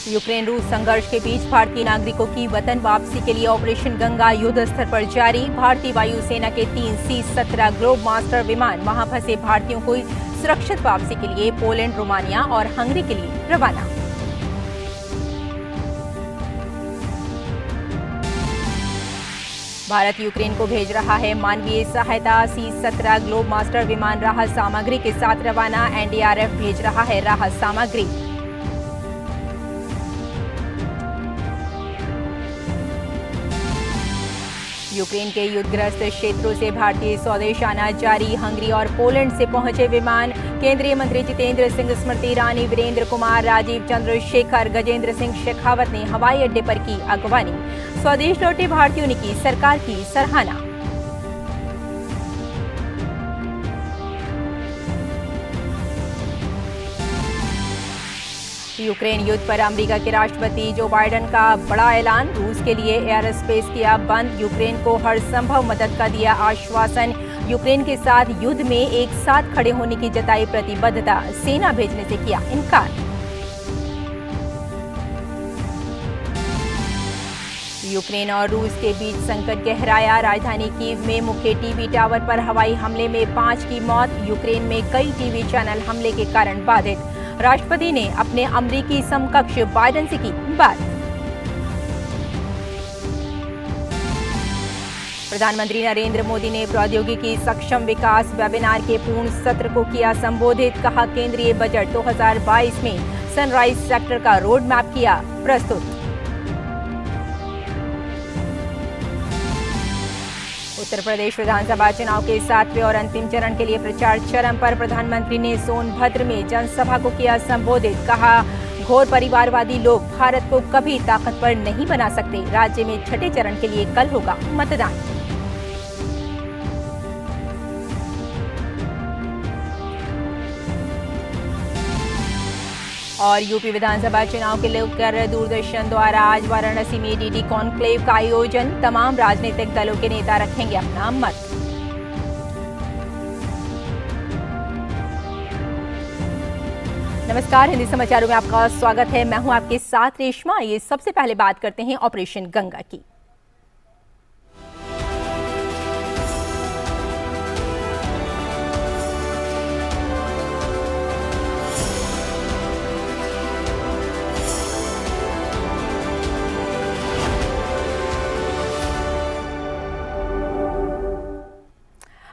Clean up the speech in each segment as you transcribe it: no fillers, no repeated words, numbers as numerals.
Ukraine रूस संघर्ष के बीच भारतीय नागरिकों की वतन वापसी के लिए ऑपरेशन गंगा युद्ध स्तर पर जारी। भारतीय वायुसेना के 3 C-17 ग्लोब मास्टर विमान वहां फंसे भारतीयों को सुरक्षित वापसी के लिए पोलैंड, रोमानिया और हंगरी के लिए रवाना। भारत यूक्रेन को भेज रहा है मानवीय सहायता। C-17 ग्लोब मास्टर विमान राहत सामग्री के साथ रवाना। NDRF भेज रहा है राहत सामग्री। यूक्रेन के युद्धग्रस्त क्षेत्रों से भारतीय स्वदेश आना जारी। हंगरी और पोलैंड से पहुंचे विमान। केंद्रीय मंत्री जितेंद्र सिंह, स्मृति ईरानी, वीरेंद्र कुमार, राजीव चंद्रशेखर, गजेंद्र सिंह शेखावत ने हवाई अड्डे पर की अगवानी। स्वदेश लौटे भारतीयों ने की सरकार की सराहना। यूक्रेन युद्ध पर अमेरिका के राष्ट्रपति जो बाइडेन का बड़ा ऐलान। रूस के लिए एयर स्पेस किया बंद। यूक्रेन को हर संभव मदद का दिया आश्वासन। यूक्रेन के साथ युद्ध में एक साथ खड़े होने की जताई प्रतिबद्धता। सेना भेजने से किया इनकार। यूक्रेन और रूस के बीच संकट गहराया। राजधानी कीव में मुख्य टीवी टावर पर हवाई हमले में 5 की मौत। यूक्रेन में कई टीवी चैनल हमले के कारण बाधित। राष्ट्रपति ने अपने अमेरिकी समकक्ष बाइडेन से की बात। प्रधानमंत्री नरेंद्र मोदी ने प्रौद्योगिकी सक्षम विकास वेबिनार के पूर्ण सत्र को किया संबोधित। कहा, केंद्रीय बजट 2022 में सनराइज सेक्टर का रोड मैप किया प्रस्तुत। उत्तर प्रदेश विधानसभा चुनाव के 7वें और अंतिम चरण के लिए प्रचार चरम पर। प्रधानमंत्री ने सोनभद्र में जनसभा को किया संबोधित। कहा, घोर परिवारवादी लोग भारत को कभी ताकतवर नहीं बना सकते। राज्य में 6ठे चरण के लिए कल होगा मतदान। और यूपी विधानसभा चुनाव के लेकर दूरदर्शन द्वारा आज वाराणसी में डीडी कॉन्क्लेव का आयोजन। तमाम राजनीतिक दलों के नेता रखेंगे अपना मत। नमस्कार, हिंदी समाचारों में आपका स्वागत है। मैं हूं आपके साथ रेशमा। ये सबसे पहले बात करते हैं ऑपरेशन गंगा की।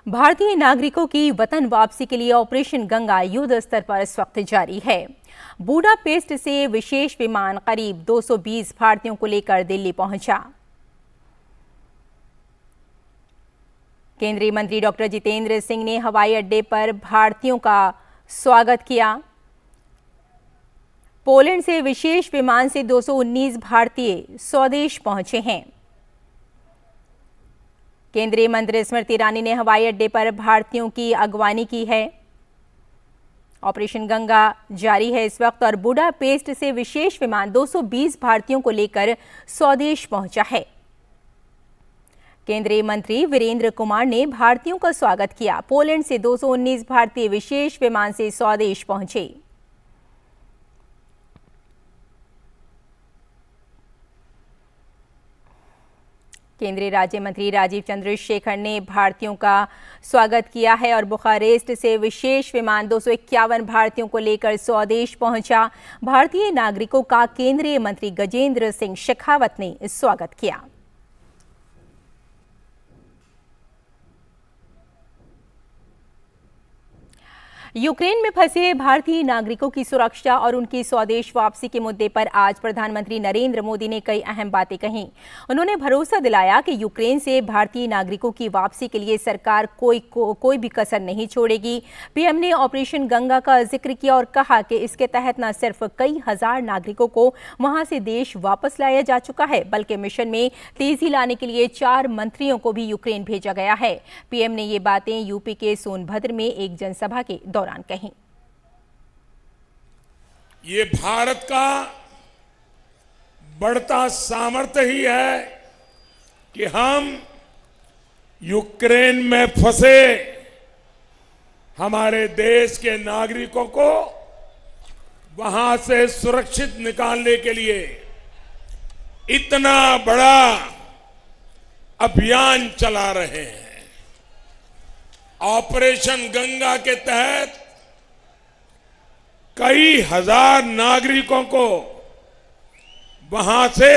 भारतीय नागरिकों की वतन वापसी के लिए ऑपरेशन गंगा युद्ध स्तर पर इस वक्त जारी है। बुडापेस्ट से विशेष विमान करीब 220 भारतीयों को लेकर दिल्ली पहुंचा। केंद्रीय मंत्री डॉक्टर जितेंद्र सिंह ने हवाई अड्डे पर भारतीयों का स्वागत किया। पोलैंड से विशेष विमान से 219 भारतीय स्वदेश पहुंचे हैं। केंद्रीय मंत्री स्मृति ईरानी ने हवाई अड्डे पर भारतीयों की अगवानी की है। ऑपरेशन गंगा जारी है इस वक्त और बुडापेस्ट से विशेष विमान 220 भारतीयों को लेकर स्वदेश पहुंचा है। केंद्रीय मंत्री वीरेंद्र कुमार ने भारतीयों का स्वागत किया। पोलैंड से 219 भारतीय विशेष विमान से स्वदेश पहुंचे। केंद्रीय राज्य मंत्री राजीव चंद्रशेखर ने भारतीयों का स्वागत किया है और बुखारेस्ट से विशेष विमान 251 भारतीयों को लेकर स्वदेश पहुंचा। भारतीय नागरिकों का केंद्रीय मंत्री गजेंद्र सिंह शेखावत ने स्वागत किया। यूक्रेन में फंसे भारतीय नागरिकों की सुरक्षा और उनकी स्वदेश वापसी के मुद्दे पर आज प्रधानमंत्री नरेंद्र मोदी ने कई अहम बातें कहीं। उन्होंने भरोसा दिलाया कि यूक्रेन से भारतीय नागरिकों की वापसी के लिए सरकार कोई भी कसर नहीं छोड़ेगी। पीएम ने ऑपरेशन गंगा का जिक्र किया और कहा कि इसके तहत न सिर्फ कई हजार नागरिकों को वहां से देश वापस लाया जा चुका है, बल्कि मिशन में तेजी लाने के लिए 4 मंत्रियों को भी यूक्रेन भेजा गया है। पीएम ने ये बातें यूपी के सोनभद्र में एक जनसभा के दौरान कहीं। ये भारत का बढ़ता सामर्थ्य ही है कि हम यूक्रेन में फंसे हमारे देश के नागरिकों को वहां से सुरक्षित निकालने के लिए इतना बड़ा अभियान चला रहे हैं। ऑपरेशन गंगा के तहत कई हजार नागरिकों को वहां से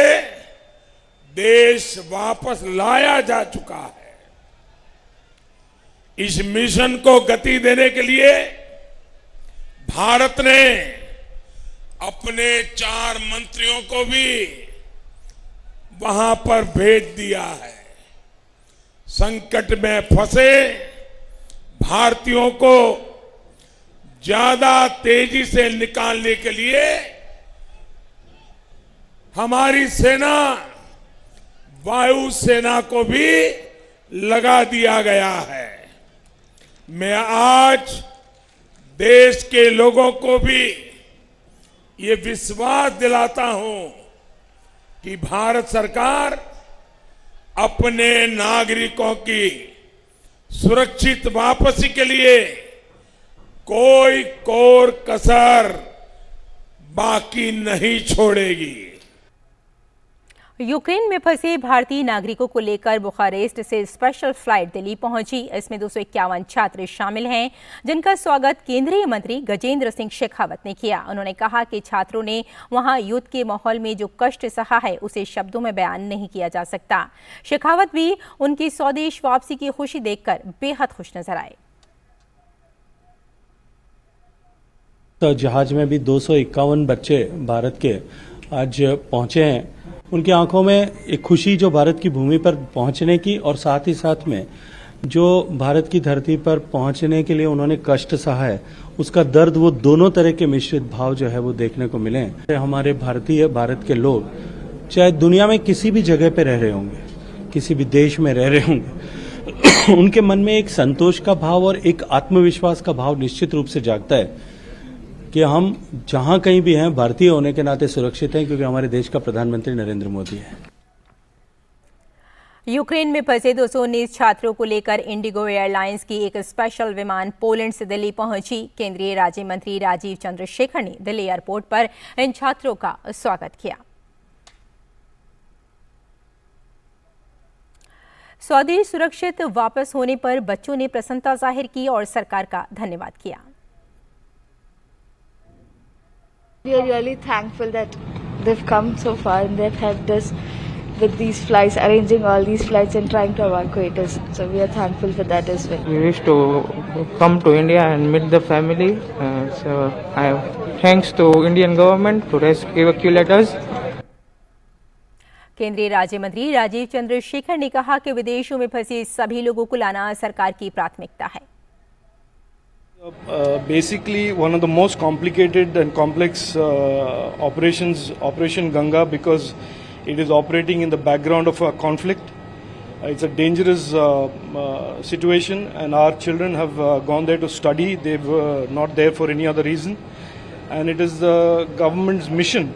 देश वापस लाया जा चुका है। इस मिशन को गति देने के लिए भारत ने अपने 4 मंत्रियों को भी वहां पर भेज दिया है। संकट में फंसे भारतीयों को ज्यादा तेजी से निकालने के लिए हमारी सेना, वायु सेना को भी लगा दिया गया है। मैं आज देश के लोगों को भी ये विश्वास दिलाता हूं कि भारत सरकार अपने नागरिकों की सुरक्षित वापसी के लिए कोई कोर कसर बाकी नहीं छोड़ेगी। यूक्रेन में फंसे भारतीय नागरिकों को लेकर बुखारेस्ट से स्पेशल फ्लाइट दिल्ली पहुंची। इसमें 251 छात्र शामिल हैं, जिनका स्वागत केंद्रीय मंत्री गजेंद्र सिंह शेखावत ने किया। उन्होंने कहा कि छात्रों ने वहां युद्ध के माहौल में जो कष्ट सहा है उसे शब्दों में बयान नहीं किया जा सकता। शेखावत भी उनकी स्वदेश वापसी की खुशी देखकर बेहद खुश नजर आए। तो जहाज में भी 251 बच्चे भारत के आज पहुंचे हैं। उनकी आंखों में एक खुशी जो भारत की भूमि पर पहुंचने की, और साथ ही साथ में जो भारत की धरती पर पहुंचने के लिए उन्होंने कष्ट सहा है उसका दर्द, वो दोनों तरह के मिश्रित भाव जो है वो देखने को मिले। हमारे भारत के लोग चाहे दुनिया में किसी भी जगह पे रह रहे होंगे, किसी भी देश में रह रहे होंगे, उनके मन में एक संतोष का भाव और एक आत्मविश्वास का भाव निश्चित रूप से जागता है कि हम जहां कहीं भी हैं भारतीय होने के नाते सुरक्षित हैं, क्योंकि हमारे देश का प्रधानमंत्री नरेंद्र मोदी है। यूक्रेन में फंसे 219 छात्रों को लेकर इंडिगो एयरलाइंस की एक स्पेशल विमान पोलैंड से दिल्ली पहुंची। केंद्रीय राज्य मंत्री राजीव चंद्रशेखर ने दिल्ली एयरपोर्ट पर इन छात्रों का स्वागत किया। स्वदेश सुरक्षित वापस होने पर बच्चों ने प्रसन्नता जाहिर की और सरकार का धन्यवाद किया। We are really thankful that they've come so far and they've helped us with these flights, arranging all these flights and trying to evacuate us. So we are thankful for that as well. We wish to come to India and meet the family. So I thanks to Indian government to evacuate us. केंद्रीय राज्य मंत्री राजीव चंद्रशेखर ने कहा कि विदेशों में फंसे सभी लोगों को लाना सरकार की प्राथमिकता है। Basically, one of the most complicated and complex operations, Operation Ganga, because it is operating in the background of a conflict. It's a dangerous situation, and our children have gone there to study. They were not there for any other reason, and it is the government's mission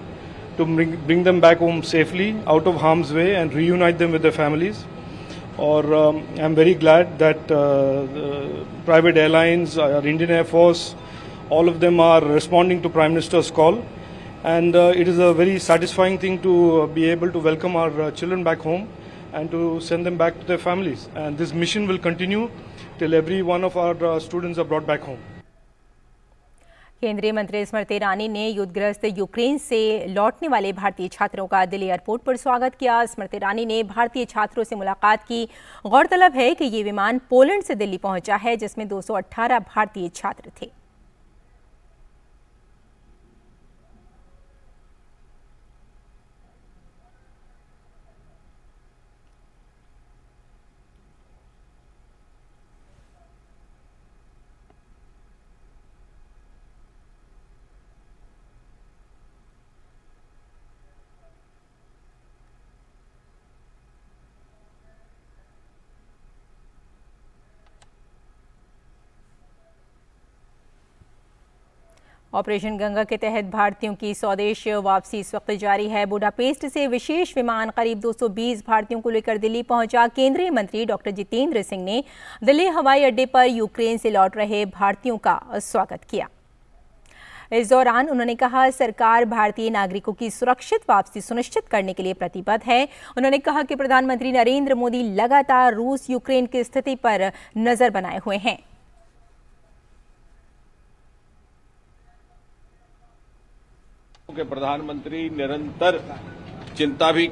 to bring them back home safely, out of harm's way, and reunite them with their families. Or I'm very glad that private airlines, our Indian Air Force, all of them are responding to Prime Minister's call, and it is a very satisfying thing to be able to welcome our children back home and to send them back to their families. And this mission will continue till every one of our students are brought back home. केंद्रीय मंत्री स्मृति ईरानी ने युद्धग्रस्त Ukraine से लौटने वाले भारतीय छात्रों का Delhi airport पर स्वागत किया। स्मृति ईरानी ने भारतीय छात्रों से मुलाकात की। गौरतलब है कि ये विमान पोलैंड से दिल्ली पहुंचा है, जिसमें 218 भारतीय छात्र थे। ऑपरेशन गंगा के तहत भारतीयों की स्वदेश वापसी इस वक्त जारी है। बुडापेस्ट से विशेष विमान करीब 220 भारतीयों को लेकर दिल्ली पहुंचा। केंद्रीय मंत्री डॉक्टर जितेंद्र सिंह ने दिल्ली हवाई अड्डे पर यूक्रेन से लौट रहे भारतीयों का स्वागत किया। इस दौरान उन्होंने कहा, सरकार भारतीय नागरिकों की सुरक्षित वापसी सुनिश्चित करने के लिए प्रतिबद्ध है। उन्होंने कहा कि प्रधानमंत्री नरेंद्र मोदी लगातार रूस यूक्रेन की स्थिति पर नजर बनाए हुए हैं। प्रधानमंत्री निरंतर चिंता भी